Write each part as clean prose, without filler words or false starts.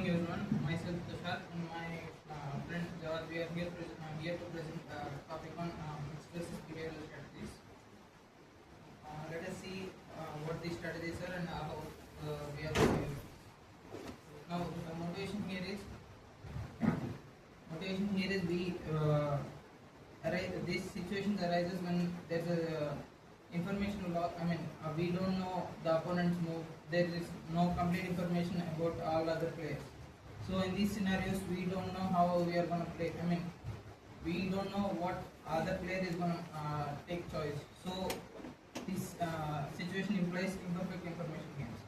morning everyone. Myself Tushar and my friend Jawad. We are here to present topic on expressive behavioral strategies. Let us see what these strategies are and how we are going to use. Now the motivation here is we this situation arises when there's a information loss. I mean we don't know the opponent's move. There is no complete information about all other players. So in these scenarios, we don't know how we are going to play. I mean, we don't know what other player is going to take choice. So this situation implies imperfect information games.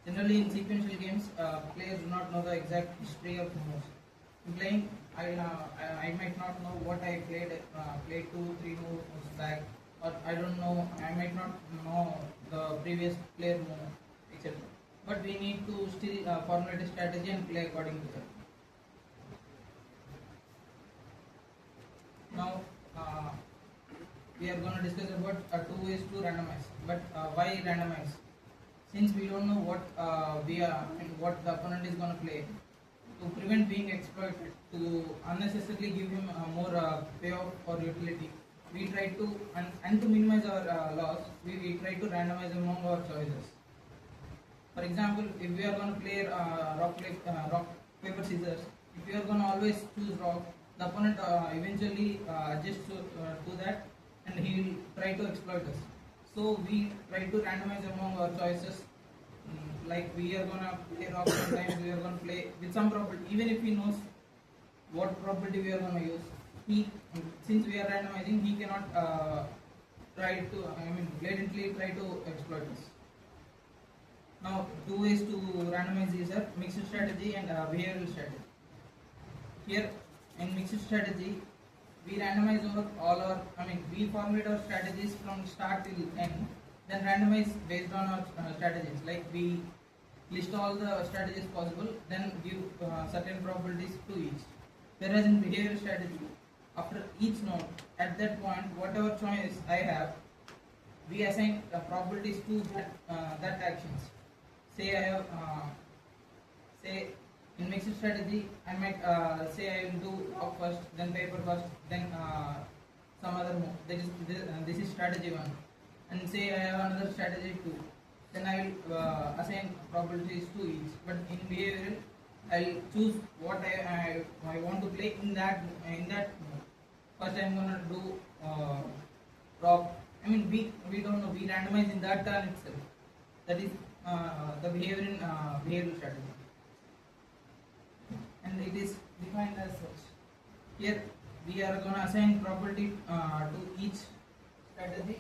Generally, in sequential games, players do not know the exact history of moves. In playing, I might not know what I played 2-3 moves back, or I don't know. I might not know the previous player move, etc. But we need to still formulate a strategy and play according to that. Now we are going to discuss about 2 ways to randomize. But why randomize? Since we don't know what what the opponent is going to play, to prevent being exploited, to unnecessarily give him more payoff or utility, we try to and to minimize our loss, we try to randomize among our choices. For example, if we are going to play rock paper scissors, if we are going to always choose rock, the opponent eventually adjusts to that, and he will try to exploit us. So we try to randomize among our choices. Like we are gonna play rock sometimes, we are gonna play with some probability. Even if he knows what probability we are gonna use, since we are randomizing, he cannot blatantly try to exploit us. Now, 2 ways to randomize these are mixed strategy and behavioral strategy. Here, in mixed strategy, we randomize we formulate our strategies from start till end, then randomize based on our strategies. Like we list all the strategies possible, then give certain probabilities to each. Whereas in behavioral strategy, after each node, at that point, whatever choice I have, we assign probabilities to that actions. Say I have, in mixed strategy, I might say I will do rock first, then paper first, then some other move. This is strategy 1. And say I have another strategy 2. Then I will assign probabilities to each. But in behavioral, I will choose what I want to play in that move. First I am gonna do rock. I mean we don't know. We randomize in that turn itself. That is the behavior in behavioral strategy. And it is defined as such. Here we are going to assign probability to each strategy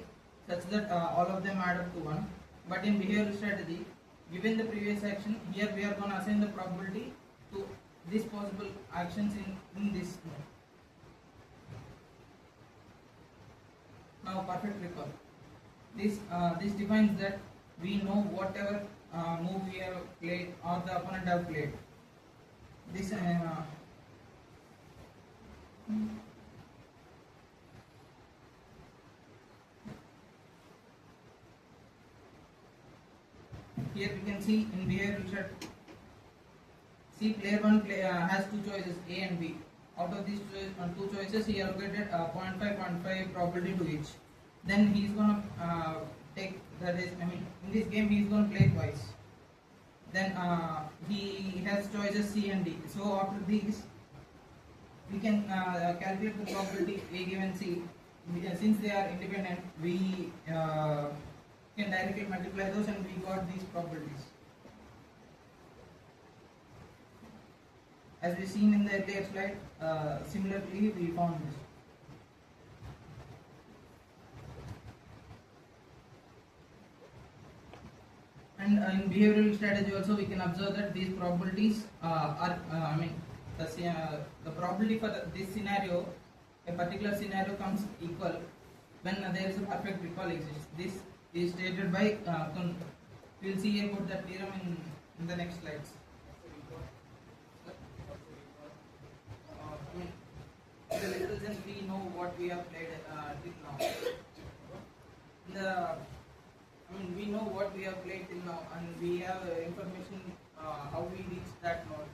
such that all of them add up to 1. But in behavioral strategy, given the previous action, here we are going to assign the probability to these possible actions in this node. Now perfect recall. This defines that we know whatever move we have played or the opponent have played. This here we can see in behavioral chart. See, player 1 has 2 choices, A and B. Out of these 2 choices, he allocated 0.5 probability to each. Then he is going to take that is. In this game he is going to play twice. Then he has choices C and D. So after these, we can calculate the probability A given C. Since they are independent, we can directly multiply those, and we got these probabilities. As we seen in the earlier slide, similarly we found this. And in behavioral strategy also we can observe that these probabilities are the probability for this scenario, a particular scenario comes equal when there is a perfect recall exists. This is stated by Kuhn. We will see about that theorem in the next slides. In the little sense, we know what we have played till now. We know what we have played till now, and we have information how we reach that node.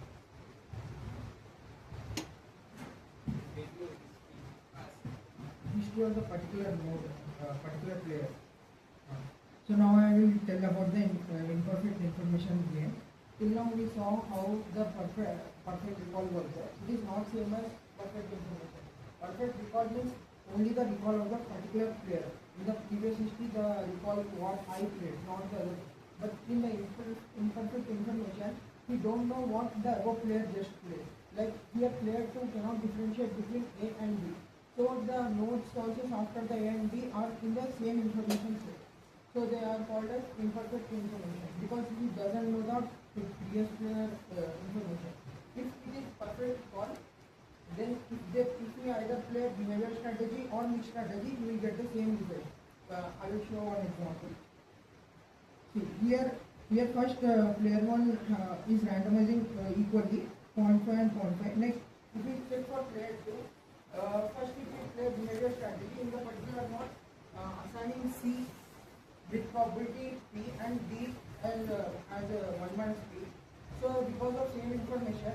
History of the particular node, particular player. So now I will tell about the imperfect information game. Till now we saw how the perfect recall works. It is not same as perfect information. Perfect recall means only the recall of the particular player. In the previous history, the recall what I played, not the other. But in the imperfect information, we don't know what the above player just played. Like here, player 2 cannot differentiate between A and B. So the nodes also after the A and B are in the same information set. So they are called as imperfect information because he doesn't know the previous player information. If it is perfect call, then if we either play behavior strategy or mixed strategy, we will get the same result. I will show one example. See here first player 1 is randomizing equally 0.5 and 0.5. Next, if we check for player 2, first if we play behavior strategy in the particular one, assigning C with probability P and D as 1 minus P. So because of same information,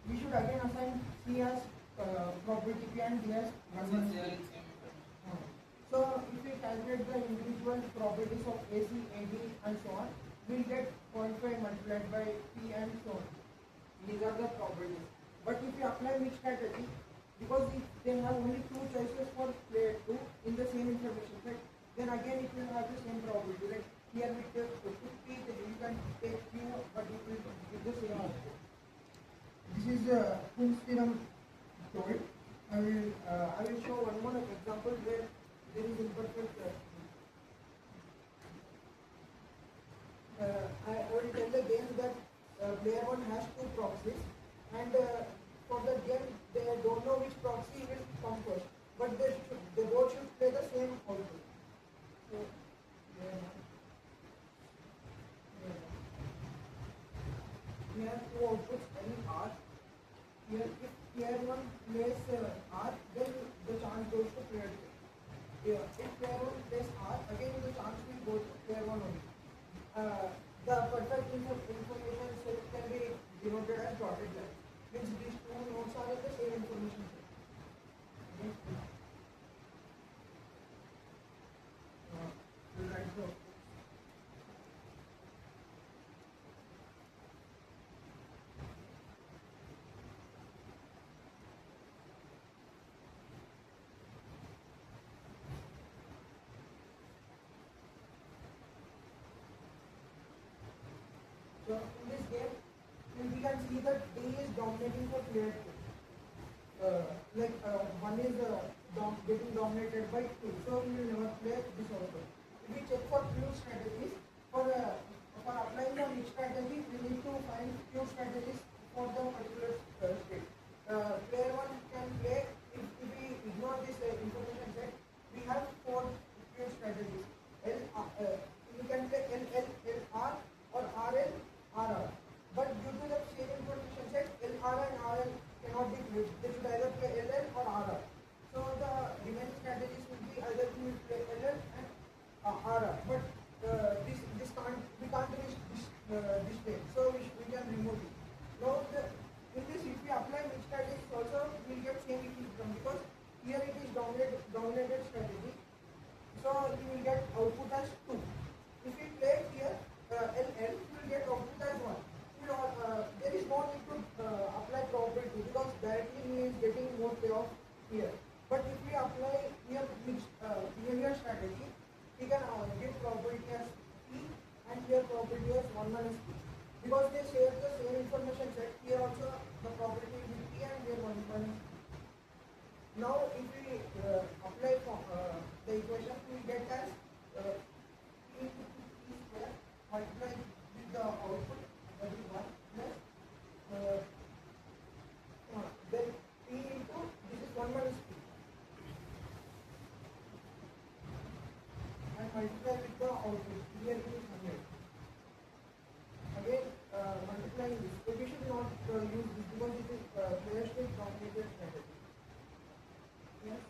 we should again assign C as probability P and D as 1 minus P. So if we calculate the individual probabilities of AC, AD and so on, we will get 0.5 multiplied by P and so on. These are the probabilities. But if we apply mixed strategy, because if they have only two choices for player 2 in the same information set, then again it will have the same probability. Like here we take P, then you can take Q, but it will give the same output. This is Kuhn's theorem told. I will show one more example where there is imperfect. I will tell the game that player 1 has two proxies, and for the game they don't know which proxy will come first, but they both should play the same output. So, we have two outputs L and R. Here, if player 1 plays R, then the chance goes to player 2. If player 1 plays R, again the chance will go to player 1 only. The perfect information set can be denoted as dotted line. Means these two nodes are in the same information set. We'll write the output. So in this game, we can see that D is dominating for player 2. One is getting dominated by 2. So we will never play this also. If we check for few strategies, for applying the mixed strategy, we need to find few strategies for the particular state. Player 1 can play, if we ignore this information set, we have four few strategies. We can play LR or RL, RR. But due to the same information set, LR and RL cannot be played. They should either play LL or RR. So the remaining strategies would be either we will play LL and RR. But we can't reach this state. So we can remove it. Now in this, if we apply mixed strategies also, we will get same equilibrium because here it is dominated strategy. So you will get output as 2. If we play here LL, you will get output as 1. There is no need to apply probability because directly he is getting more payoff here. But if we apply here mixed behavior strategy, we can give probability as P and here probability as 1 minus P. Because they share the same information set, here also the probability will be P and here 1 minus P. Now if we apply the equation, we will get as P into P square multiplied with the output, that is 1 plus then P into this is 1 minus P and multiply with the output. Here it is 100. Again multiplying this. So we should not use this because it is player state dominated strategy. Yes.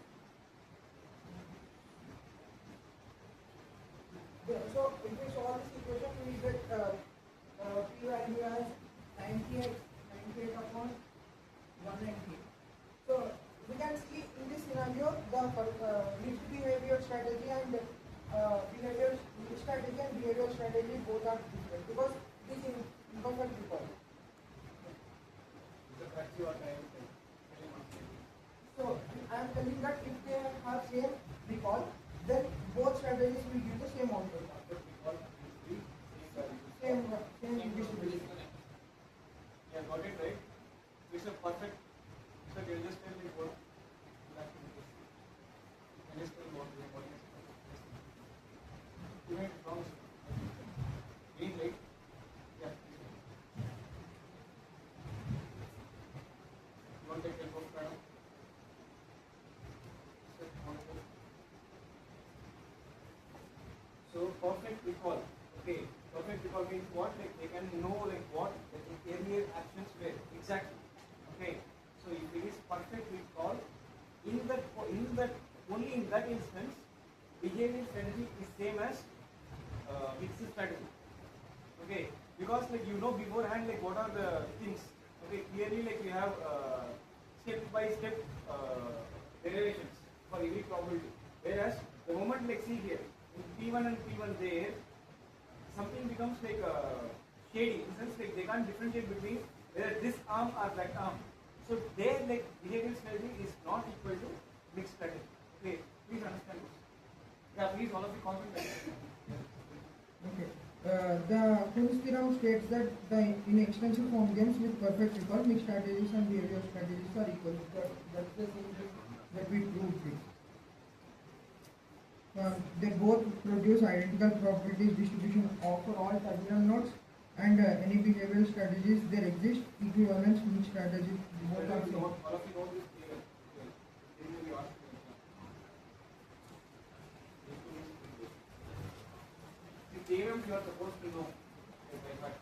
98 upon 198. So we can see in this scenario the mixed behavior strategy and mixed strategy and behavioral strategy both are different because this is imperfect recall. So I am telling that if they have same recall, then both strategies will give the same output. Same distribution. Yeah, got it right. It's a perfect. So you'll just tell me what and just tell what you made it wrong. Green right? Yeah. You want to take help of Pranav? So perfect recall. Okay, perfect recall means what? Like they can know like what the earlier actions were exactly. Okay, so if it is perfect recall, in that only in that instance, behavioral strategy is same as mixed strategy. Okay, because like you know beforehand like what are the things. Okay, clearly like you have step by step derivations for every probability. Whereas the moment like see here in P1 and P1 there, something becomes like shady in the sense like they can't differentiate between whether this arm or that arm. So their like behavioral strategy is not equal to mixed strategy. Okay, please understand this. Yeah, please all of you concentrate. Okay. The Kuhn's theorem states that in extensive form games with perfect recall, mixed strategies and behavioral strategies are equal. That's the thing that we proved it. They both produce identical probabilities distribution for all turbulent nodes, and any behavioral strategies there exist equivalence mixed strategies both are same. All of you know this theorem. The theorems you are supposed to know. By heart.